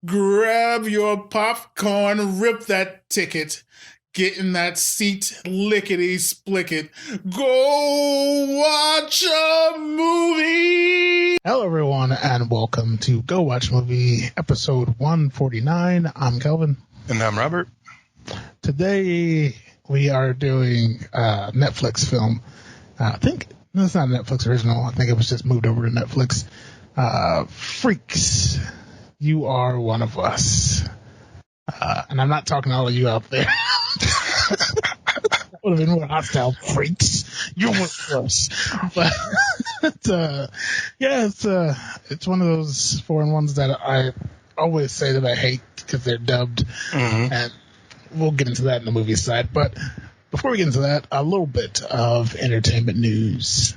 Grab your popcorn, rip that ticket, get in that seat, lickety-split. Go watch a movie! Hello, everyone, and welcome to Go Watch Movie, episode 149. I'm Kelvin. And I'm Robert. Today, we are doing a Netflix film. I think it's not a Netflix original. I think it was just moved over to Netflix. Freaks. You Are One of Us. And I'm not talking to all of you out there. That would have been more hostile. Freaks. You're one of us. But it's one of those foreign ones that I always say that I hate because they're dubbed. Mm-hmm. And we'll get into that in the movie side. But before we get into that, a little bit of entertainment news.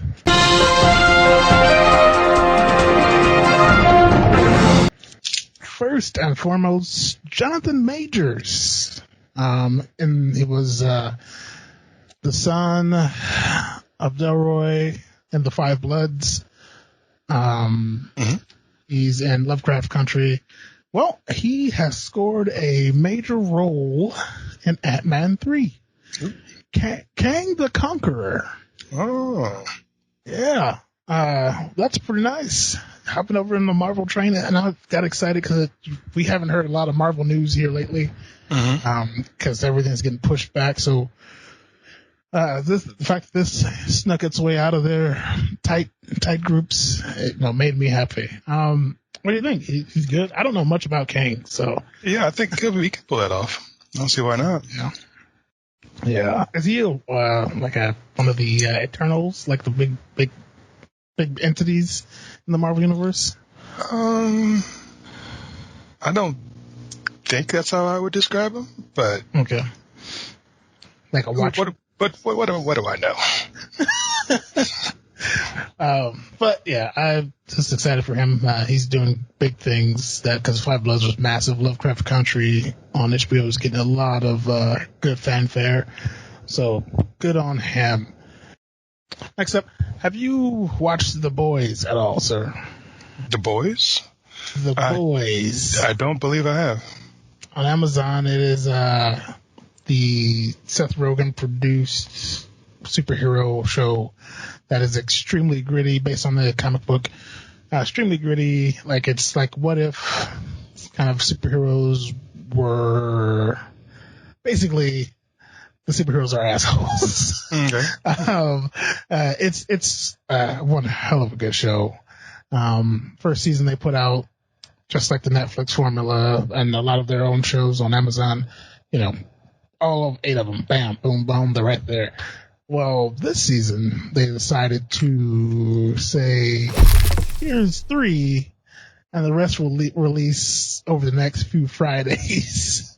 First and foremost, Jonathan Majors. And he was the son of Delroy in The Five Bloods. He's in Lovecraft Country. Well, he has scored a major role in Ant-Man 3. Kang the Conqueror. Oh. Yeah. That's pretty nice. Hopping over in the Marvel train, and I got excited because we haven't heard a lot of Marvel news here lately. Because everything's getting pushed back. So the fact that this snuck its way out of their tight groups, made me happy. What do you think? He's good. I don't know much about Kang, so yeah, I think we can pull that off. I don't see why not. Yeah. Is he one of the Eternals, like the big entities in the Marvel universe? I don't think that's how I would describe him, but okay. Like a watch. What do I know? But yeah, I'm just excited for him. He's doing big things. Because Five Bloods was massive. Lovecraft Country on HBO is getting a lot of good fanfare. So good on him. Next up, have you watched The Boys at all, sir? The Boys? The Boys. I don't believe I have. On Amazon, it is the Seth Rogen produced superhero show that is extremely gritty, based on the comic book. Extremely gritty, it's like what if kind of superheroes were basically the superheroes are assholes. Okay. It's one hell of a good show. First season they put out, just like the Netflix formula and a lot of their own shows on Amazon, all of 8 of them, bam, boom, boom, they're right there. Well, this season they decided to say, here's 3, and the rest will release over the next few Fridays.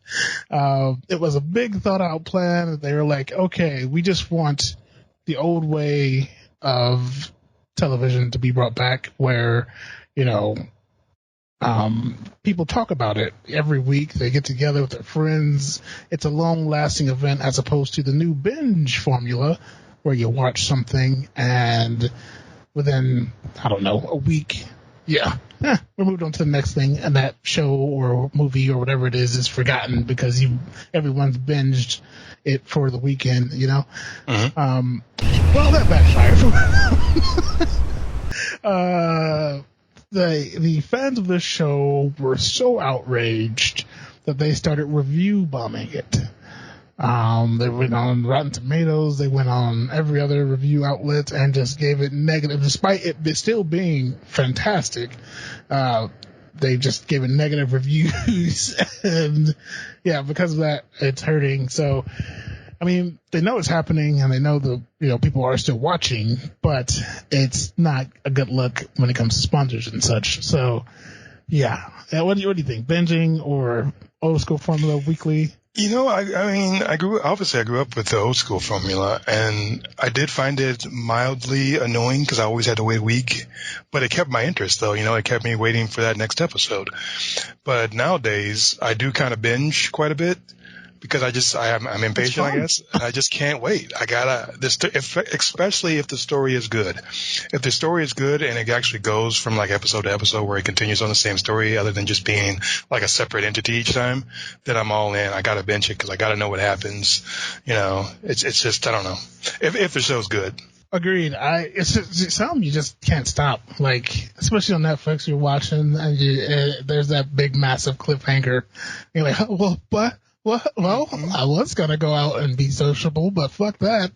It was a big thought out plan. They were like, okay, we just want the old way of television to be brought back where, people talk about it every week. They get together with their friends. It's a long-lasting event as opposed to the new binge formula where you watch something and within, a week, we're moved on to the next thing, and that show or movie or whatever it is forgotten because everyone's binged it for the weekend, Well, that backfired. The fans of this show were so outraged that they started review bombing it. They went on Rotten Tomatoes, they went on every other review outlet and just gave it negative, despite it still being fantastic. They just gave it negative reviews, and because of that, it's hurting. So, they know it's happening, and they know people are still watching, but it's not a good look when it comes to sponsors and such. So, what do you think? Binging or old school formula weekly? I grew up with the old school formula, and I did find it mildly annoying because I always had to wait a week, but it kept my interest though. It kept me waiting for that next episode. But nowadays I do kind of binge quite a bit. because I'm impatient, I guess, and I just can't wait. I gotta especially if the story is good. If the story is good and it actually goes from like episode to episode where it continues on the same story, other than just being like a separate entity each time, then I'm all in. I gotta binge it because I gotta know what happens. It's just I don't know if the show's good. Agreed. It's something you just can't stop. Like, especially on Netflix, you're watching and there's that big, massive cliffhanger. You're like, oh, well, what? Well, I was gonna go out and be sociable, but fuck that.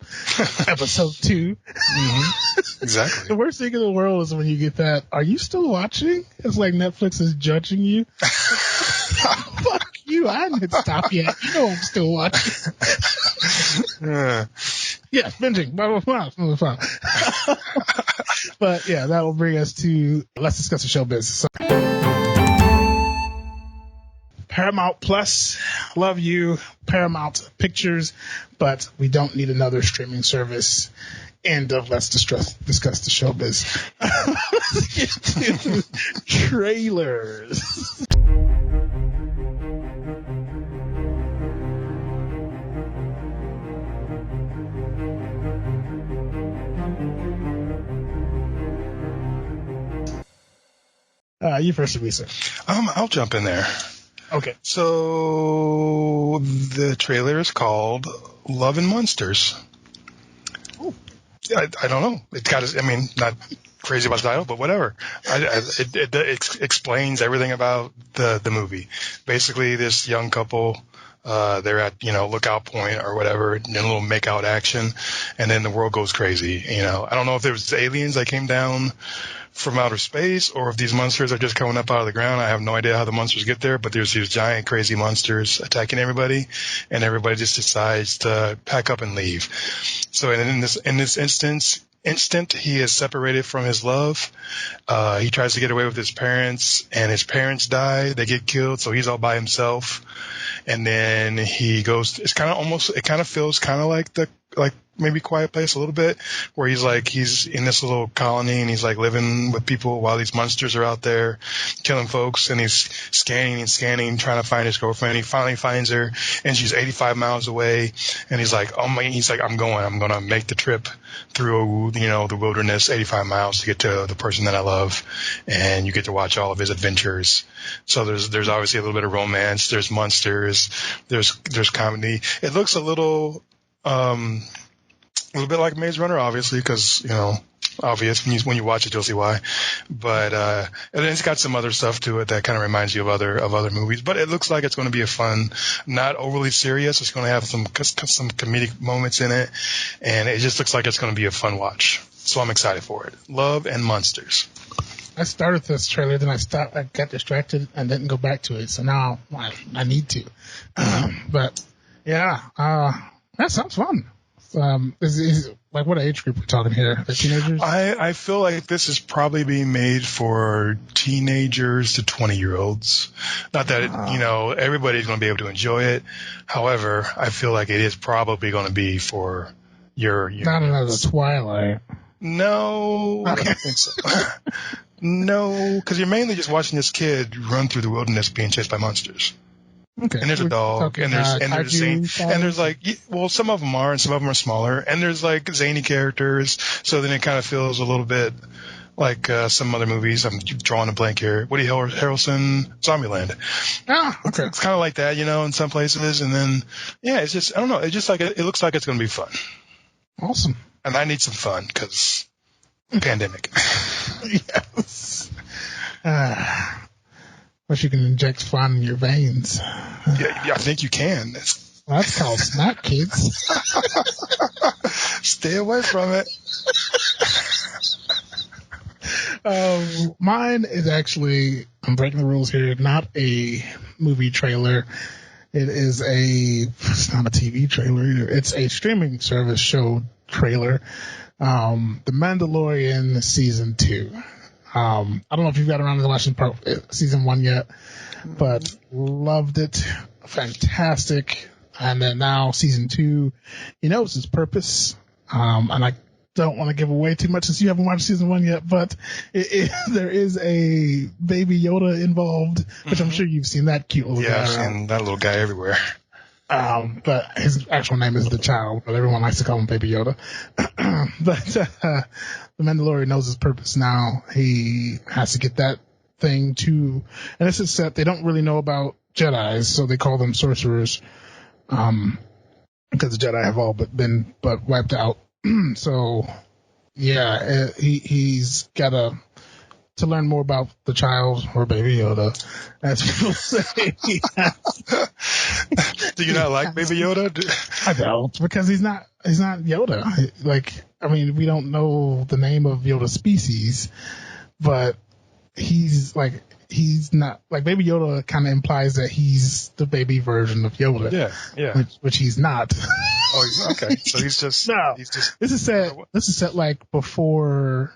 Episode 2. Mm-hmm. Exactly. The worst thing in the world is when you get that. Are you still watching? It's like Netflix is judging you. Fuck you! I didn't stop yet. You know I'm still watching. Yeah, binging, blah, blah, blah. But yeah, that will bring us to, let's discuss the showbiz. So, Paramount Plus, love you, Paramount Pictures, but we don't need another streaming service. End of let's discuss the showbiz. Let's get to trailers. You first, Lisa. I'll jump in there. Okay. So the trailer is called Love and Monsters. Ooh. I don't know. It's got. Not crazy about the title, but whatever. It explains everything about the movie. Basically, this young couple. They're at, lookout point or whatever, in a little make out action, and then the world goes crazy. I don't know if there was aliens that came down from outer space or if these monsters are just coming up out of the ground. I have no idea how the monsters get there, but there's these giant crazy monsters attacking everybody, and everybody just decides to pack up and leave. So in this instant he is separated from his love. He tries to get away with his parents, and his parents die. They get killed, so he's all by himself. And then he goes, it kind of feels like maybe Quiet Place a little bit, where he's in this little colony and he's like living with people while these monsters are out there killing folks, and he's scanning, trying to find his girlfriend. He finally finds her, and she's 85 miles away, and he's like, I'm going to make the trip through, the wilderness, 85 miles to get to the person that I love. And you get to watch all of his adventures. So there's obviously a little bit of romance, there's monsters, there's comedy. It looks a little bit like Maze Runner, obviously, because, obvious. When you watch it, you'll see why. But and then it's got some other stuff to it that kind of reminds you of other movies. But it looks like it's going to be a fun, not overly serious. It's going to have some comedic moments in it, and it just looks like it's going to be a fun watch. So I'm excited for it. Love and Monsters. I started this trailer, then I stopped. I got distracted and didn't go back to it. So now I need to. But yeah, that sounds fun. Is like, what age group we're talking here? The teenagers? I feel like this is probably being made for teenagers to 20-year-olds. Not that everybody's going to be able to enjoy it. However, I feel like it is probably going to be for your not another Twilight. No, I don't think so. No, because you're mainly just watching this kid run through the wilderness being chased by monsters. Okay. And there's a dog, and there's like, well, some of them are, and some of them are smaller, and there's like zany characters. So then it kind of feels a little bit like some other movies. I'm drawing a blank here. Woody Harrelson, Zombieland. Ah, okay. It's kind of like that, in some places. And then, yeah, it's just, I don't know. It's just like, it looks like it's going to be fun. Awesome. And I need some fun because pandemic. Yes. Wish you can inject fun in your veins. Yeah, I think you can. That's called snap, kids. Stay away from it. Mine is actually, I'm breaking the rules here, not a movie trailer. It's not a TV trailer either. It's a streaming service show trailer. The Mandalorian Season 2. I don't know if you've got around to watching Season 1 yet, but loved it. Fantastic. And then now Season 2, it's its purpose. And I don't want to give away too much since you haven't watched Season 1 yet, but there is a Baby Yoda involved, which I'm sure you've seen that cute little guy. Yeah, I've seen that little guy everywhere. But his actual name is the Child, but everyone likes to call him Baby Yoda. But the Mandalorian knows his purpose now. He has to get that thing to, and this is set. They don't really know about Jedis, so they call them sorcerers. Because the Jedi have all been wiped out. So yeah, he's got to learn more about the Child, or Baby Yoda, as people say. Do you not like Baby Yoda? I don't, because he's not Yoda. Like, I mean, we don't know the name of Yoda's species, but he's not, like, Baby Yoda kind of implies that he's the baby version of Yoda. Yeah. Which he's not. Oh, he's okay. So he's just no. This is set like before,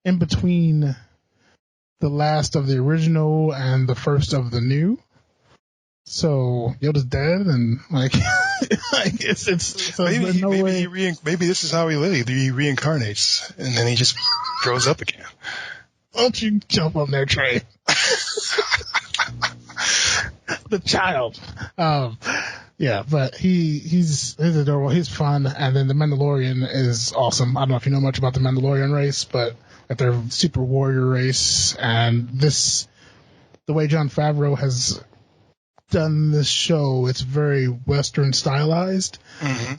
in between the last of the original and the first of the new. So Yoda's dead, and like, it's so maybe this is how he lives. He reincarnates, and then he just grows up again. Why don't you jump on their train? The Child. Yeah, but he's adorable. He's fun, and then the Mandalorian is awesome. I don't know if you know much about the Mandalorian race, but like, they're a super warrior race, and the way Jon Favreau has done this show, it's very Western stylized,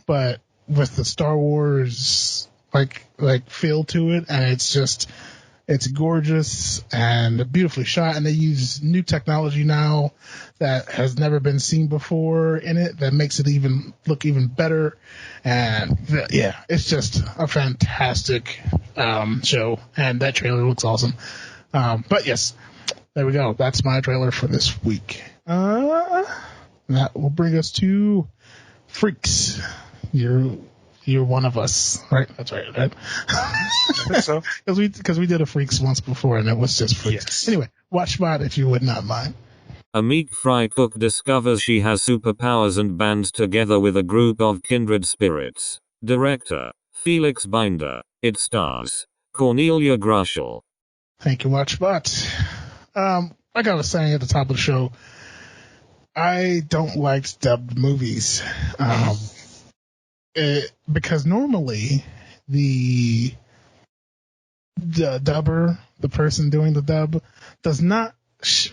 but with the Star Wars like feel to it, and it's gorgeous and beautifully shot, and they use new technology now that has never been seen before in it that makes it look even better. And yeah, it's just a fantastic show, and that trailer looks awesome. But yes, there we go. That's my trailer for this week. That will bring us to Freaks. You're one of us, right? That's right. I think so. Because we did a Freaks once before, and it was just Freaks. Yes. Anyway, watch Spot if you would not mind. A meat fry cook discovers she has superpowers and bands together with a group of kindred spirits. Director, Felix Binder. It stars Cornelia Grushel. Thank you, Watch Spot. Like I was saying at the top of the show, I don't like dubbed movies. Because normally the dubber, the person doing the dub, does not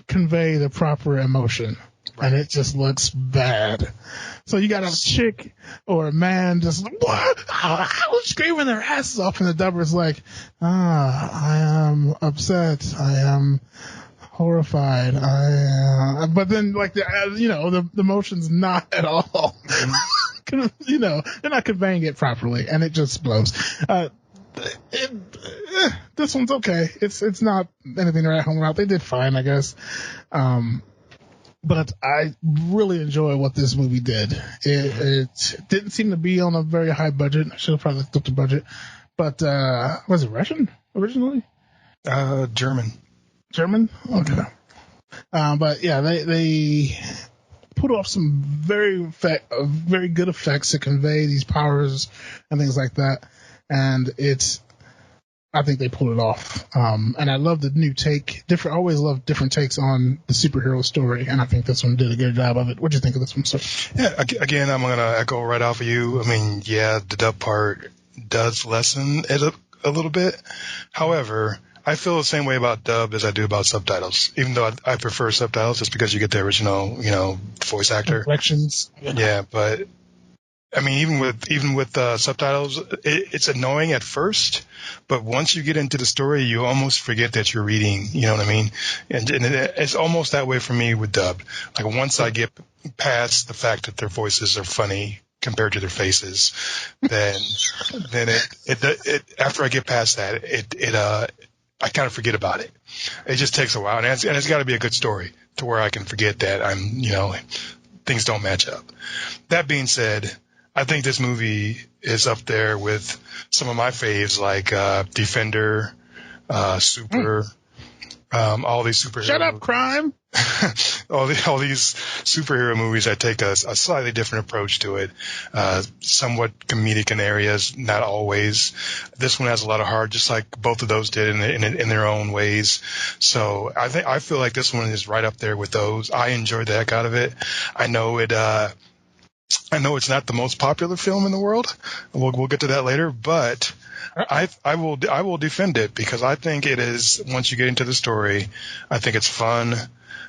convey the proper emotion, and it just looks bad. So you got a chick or a man just screaming their asses off, and the dubber's like, I am upset, I am horrified, but then like the emotion's not at all. They're not conveying it properly, and it just blows. This one's okay. It's not anything to write home about. They did fine, I guess. But I really enjoy what this movie did. It didn't seem to be on a very high budget. I should have probably looked up the budget. But was it Russian originally? German. German? Okay. But yeah, they put off some very good effects to convey these powers and things like that, and I think they pulled it off. And I love the new take. I always love different takes on the superhero story, and I think this one did a good job of it. What do you think of this one, sir? Yeah, again, I'm going to echo right off of you. I mean, yeah, the dub part does lessen it a little bit. However, I feel the same way about dub as I do about subtitles, even though I prefer subtitles just because you get the original, voice actor. Corrections. Yeah, but I mean, even with subtitles, it's annoying at first, but once you get into the story, you almost forget that you're reading. You know what I mean? And it's almost that way for me with dub. Like once I get past the fact that their voices are funny compared to their faces, then it after I get past that, I kind of forget about it. It just takes a while, and it's got to be a good story to where I can forget that things don't match up. That being said, I think this movie is up there with some of my faves, like Defender, Super, all these superhero. Shut up, crime! all these superhero movies that take a slightly different approach to it, somewhat comedic in areas, not always. This one has a lot of heart, just like both of those did in their own ways. So I feel like this one is right up there with those. I enjoyed the heck out of it. I know it I know it's not the most popular film in the world. We'll get to that later, but I will defend it because I think it is. Once you get into the story, I think it's fun.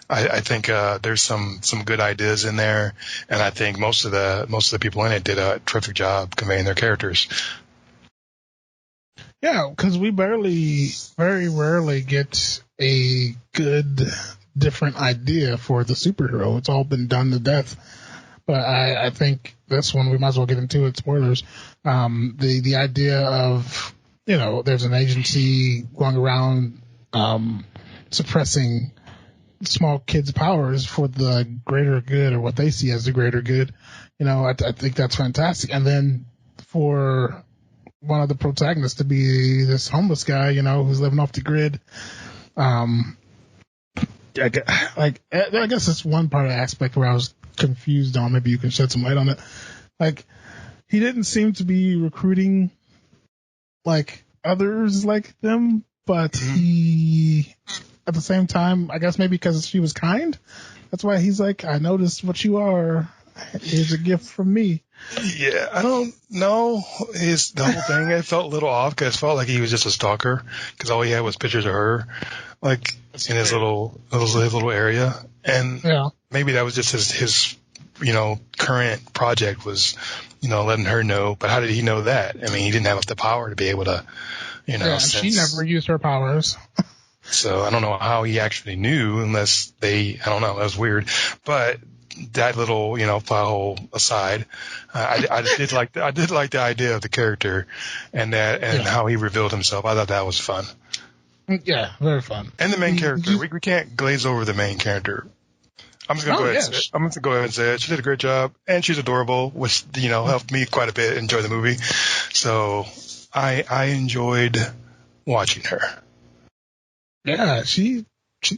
I think there's some good ideas in there, and I think most of the people in it did a terrific job conveying their characters. Yeah, because we very rarely get a good, different idea for the superhero. It's all been done to death. But I think this one, we might as well get into it, spoilers. The idea of, there's an agency going around suppressing small kids' powers for the greater good, or what they see as the greater good. I think that's fantastic. And then for one of the protagonists to be this homeless guy, who's living off the grid. I guess that's one part of the aspect where I was confused on. Maybe you can shed some light on it. Like, he didn't seem to be recruiting like others like them, but he, at the same time, I guess maybe because she was kind, that's why he's like, I noticed what you are. Here's a gift from me. Yeah, I don't know. The whole thing, it felt a little off because it felt like he was just a stalker because all he had was pictures of her, like in his little area, and maybe that was just his current project was, letting her know. But how did he know that? I mean, he didn't have the power to be able to, she never used her powers. So I don't know how he actually knew unless I don't know. That was weird, but. That little, plot hole aside, I did like the idea of the character and how he revealed himself. I thought that was fun. Yeah, very fun. And the main character, we can't glaze over the main character. I'm just gonna go ahead and say it. She did a great job, and she's adorable, which helped me quite a bit enjoy the movie. So I enjoyed watching her. Yeah, she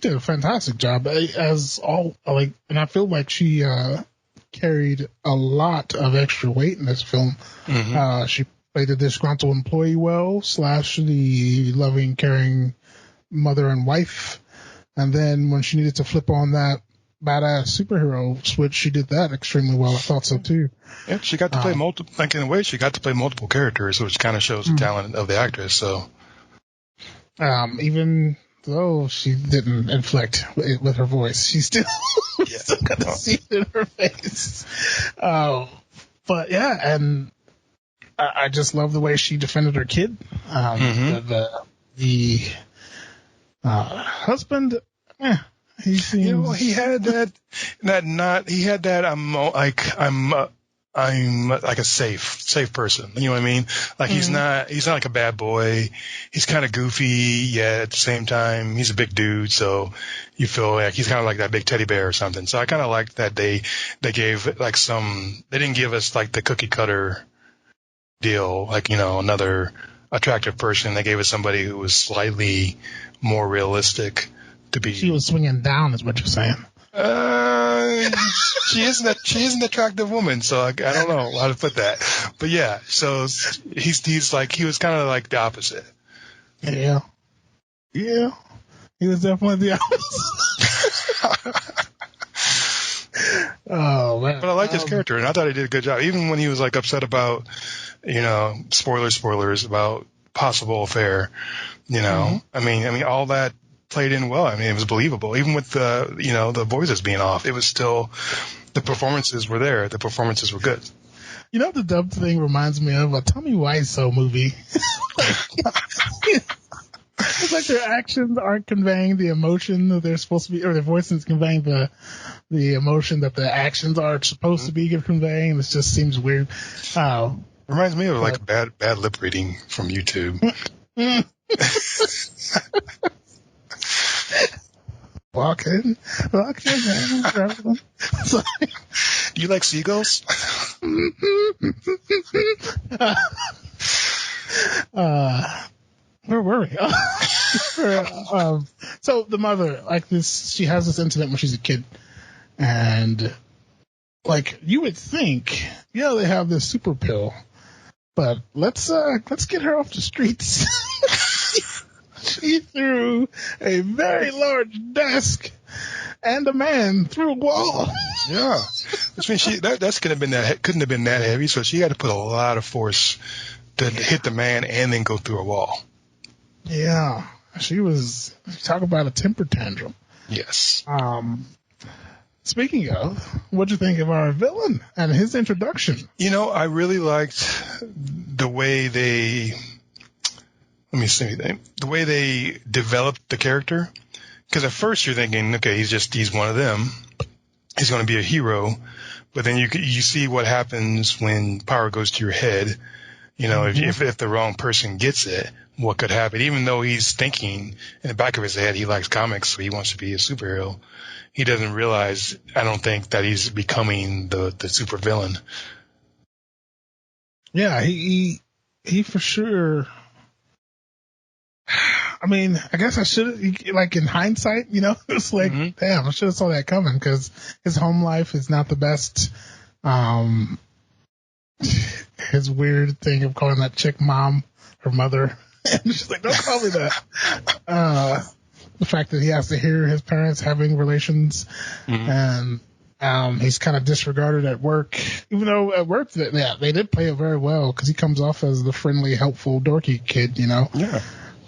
did a fantastic job and I feel like she carried a lot of extra weight in this film. Mm-hmm. She played the disgruntled employee well / the loving, caring mother and wife. And then when she needed to flip on that badass superhero switch, she did that extremely well. I thought so too. Yeah, she got to play in a way, she got to play multiple characters, which kind of shows the talent of the actress. So, even though she didn't inflect with her voice, she still got to see it in her face. But yeah, and I just love the way she defended her kid. The husband, he seems... he had that I'm like a safe person. You know what I mean? Like he's not like a bad boy. He's kind of goofy, yet at the same time he's a big dude. So you feel like he's kind of like that big teddy bear or something. So I kind of like that they gave like they didn't give us like the cookie cutter deal, like, another attractive person. They gave us somebody who was slightly more realistic to be. She was swinging down, is what you're saying. She is an attractive woman, so I don't know how to put that. But yeah, so he's like, he was kind of like the opposite. Yeah, he was definitely the opposite. Oh man! But I like his character, and I thought he did a good job. Even when he was like upset about, spoilers about possible affair, I mean, all that played in well. I mean, it was believable. Even with the voices being off, it was still, the performances were there. The performances were good. The dumb thing reminds me of a Tommy Wiseau movie. It's like their actions aren't conveying the emotion that they're supposed to be, or their voices conveying the emotion that the actions are supposed to be conveying. It just seems weird. Reminds me of like bad lip reading from YouTube. Walking. Do you like seagulls? Where were we? So the mother, like this, she has this incident when she's a kid, and like you would think, they have this super pill, but let's get her off the streets. She threw a very large desk and a man through a wall. Yeah, which means that's couldn't have been that heavy. So she had to put a lot of force to hit the man and then go through a wall. Yeah, she was. Talk about a temper tantrum. Yes. Speaking of, what'd you think of our villain and his introduction? I really liked the way they. Let me see. The way they developed the character. Because at first you're thinking, okay, he's one of them. He's going to be a hero. But then you see what happens when power goes to your head. If the wrong person gets it, what could happen? Even though he's thinking in the back of his head, he likes comics, so he wants to be a superhero. He doesn't realize, I don't think, that he's becoming the super villain. Yeah, he for sure. I mean, I guess I should, like, in hindsight, it's like, damn, I should have saw that coming, because his home life is not the best. His weird thing of calling that chick mom her mother, and she's like, don't call me that. The fact that he has to hear his parents having relations, and he's kind of disregarded at work, even though at work, they did play it very well, because he comes off as the friendly, helpful, dorky kid, Yeah.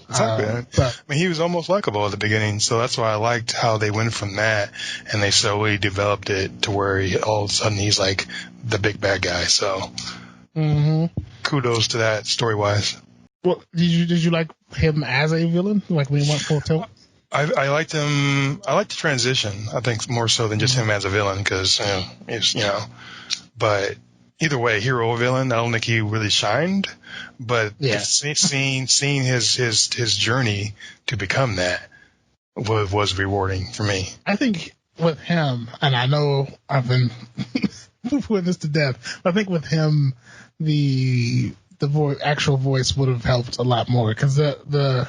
Exactly. But, he was almost likable at the beginning, so that's why I liked how they went from that, and they slowly developed it to where all of a sudden he's like the big bad guy. So, kudos to that story-wise. Well, did you like him as a villain? Like when he went full tilt? I liked him. I liked the transition. I think more so than just him as a villain, because But either way, hero or villain, I don't think he really shined. But seeing his journey to become that was rewarding for me. I think with him, and I know I've been putting this to death, but I think with him, the actual voice would have helped a lot more, because the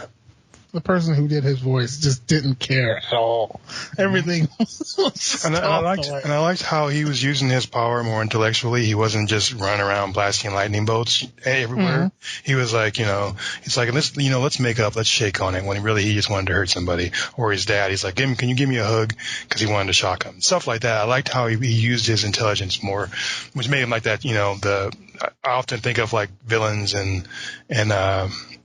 person who did his voice just didn't care at all. Everything was and I liked how he was using his power more intellectually. He wasn't just running around blasting lightning bolts everywhere. He was like, he's like, let's make up, let's shake on it, when really he just wanted to hurt somebody. Or his dad, he's like, can you give me a hug? Because he wanted to shock him. Stuff like that. I liked how he used his intelligence more, which made him like that. I often think of like villains and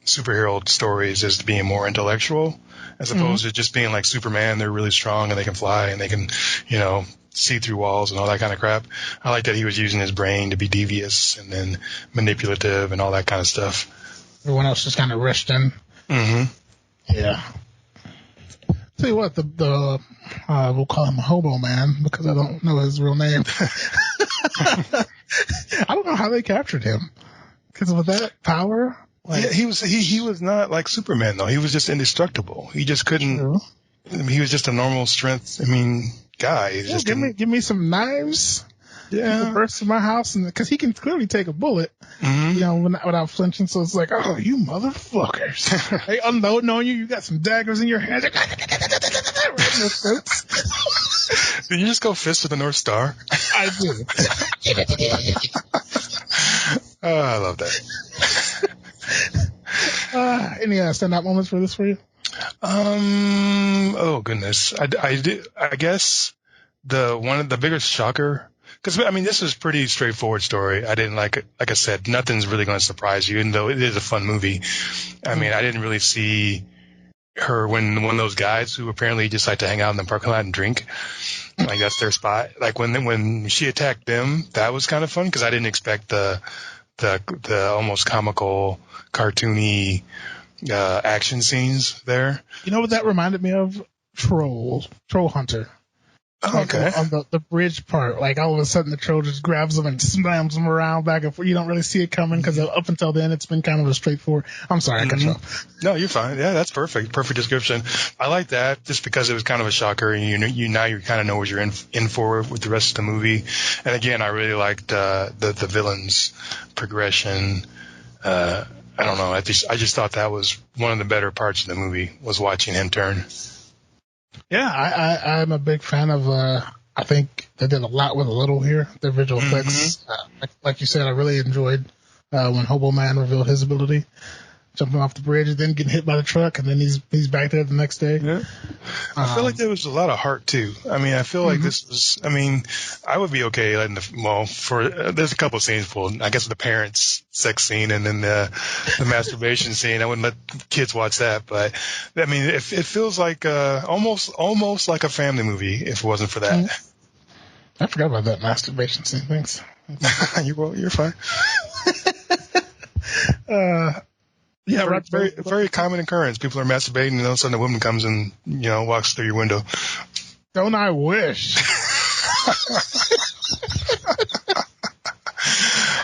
superhero stories as being more intellectual, as opposed to just being like Superman. They're really strong and they can fly and they can, see through walls and all that kind of crap. I like that he was using his brain to be devious and then manipulative and all that kind of stuff. Everyone else just kind of rushed in. Yeah. Tell you what, the we'll call him Hobo Man, because I don't know his real name. I don't know how they captured him, because with that power. Like, he was not like Superman though. He was just indestructible. He just couldn't. True. He was just a normal strength. Guy. Give me some knives. Yeah. Burst in my house, and because he can clearly take a bullet, without flinching. So it's like, oh, you motherfuckers! Hey, unloading on you. You got some daggers in your hand. Right in your face. Did you just go fist of the North Star? I did. Oh, I love that. Any standout moments for you? Oh goodness. I guess one of the biggest shocker, because this is a pretty straightforward story. I didn't like I said, nothing's really going to surprise you, even though it is a fun movie. I didn't really see her when one of those guys who apparently just like to hang out in the parking lot and drink, like that's their spot. Like when she attacked them, that was kind of fun, because I didn't expect the almost comical, cartoony action scenes there. You know what that reminded me of? Troll Hunter. Oh, okay. On the bridge part, like all of a sudden the troll just grabs them and slams them around back and forth. You don't really see it coming, because up until then it's been kind of a straightforward. I'm sorry, I cut you off. No, you're fine. Yeah, that's perfect. Perfect description. I like that just because it was kind of a shocker, and you kind of know what you're in for with the rest of the movie. And again, I really liked the villain's progression. I don't know. I just thought that was one of the better parts of the movie, was watching him turn. Yeah, I'm a big fan of, I think they did a lot with a little here, their visual effects. Like you said, I really enjoyed when Hobo Man revealed his ability. jumping off the bridge and then getting hit by the truck, and then he's back there the next day. Yeah. I feel like there was a lot of heart too. I mean, I feel like this was. I mean, I would be okay letting there's a couple of scenes for. I guess the parents' sex scene and then the masturbation scene. I wouldn't let kids watch that, but I mean, it feels like almost like a family movie if it wasn't for that. I forgot about that masturbation scene. Thanks. You're fine. Yeah, very common occurrence. People are masturbating, and all of a sudden a woman comes and walks through your window. Don't I wish?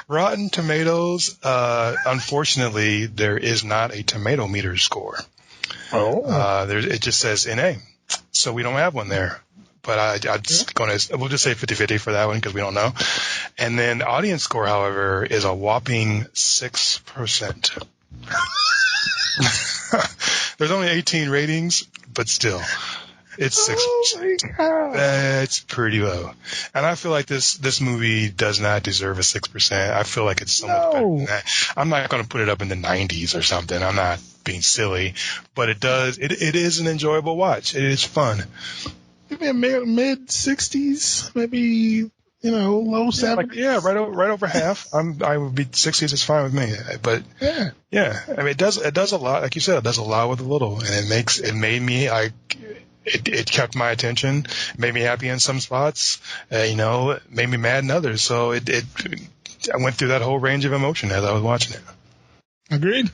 Rotten Tomatoes. Unfortunately, there is not a tomato meter score. Oh. It just says NA, so we don't have one there. But we'll just say 50-50 for that one because we don't know. And then the audience score, however, is a whopping 6%. There's only 18 ratings, but still, it's 6%. Oh my God. That's pretty low. And I feel like this movie does not deserve a 6%. I feel like it's so much better than that. I'm not going to put it up in the 90s or something. I'm not being silly, but it does. It is an enjoyable watch. It is fun. Maybe a mid 60s, maybe low 70s. Right over half. I would be 60s. It's fine with me. But yeah. I mean, it does a lot. Like you said, it does a lot with a little, and it made me it kept my attention. It made me happy in some spots. It made me mad in others. So I went through that whole range of emotion as I was watching it. Agreed.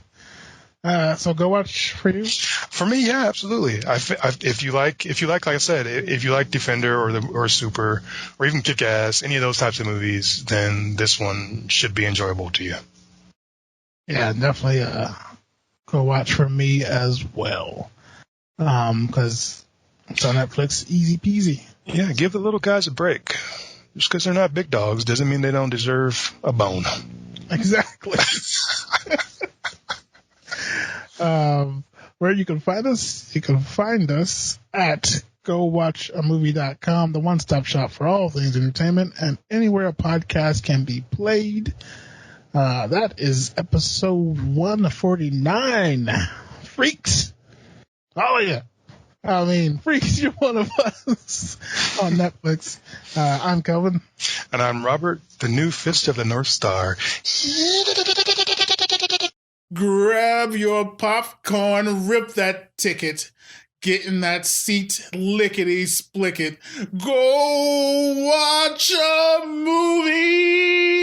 So go watch for you. For me, yeah, absolutely. If you like, I said, if you like Defender or Super or even Kick-Ass, any of those types of movies, then this one should be enjoyable to you. Yeah, definitely. Go watch for me as well. Because it's on Netflix, easy peasy. Yeah, give the little guys a break. Just because they're not big dogs doesn't mean they don't deserve a bone. Exactly. Where you can find us at gowatchamovie.com, the one-stop shop for all things entertainment, and anywhere a podcast can be played. That is episode 149. Freaks. Oh, yeah. I mean, Freaks, you're one of us on Netflix. I'm Kelvin. And I'm Robert, the new Fist of the North Star. Grab your popcorn, rip that ticket, get in that seat, lickety split it. Go watch a movie!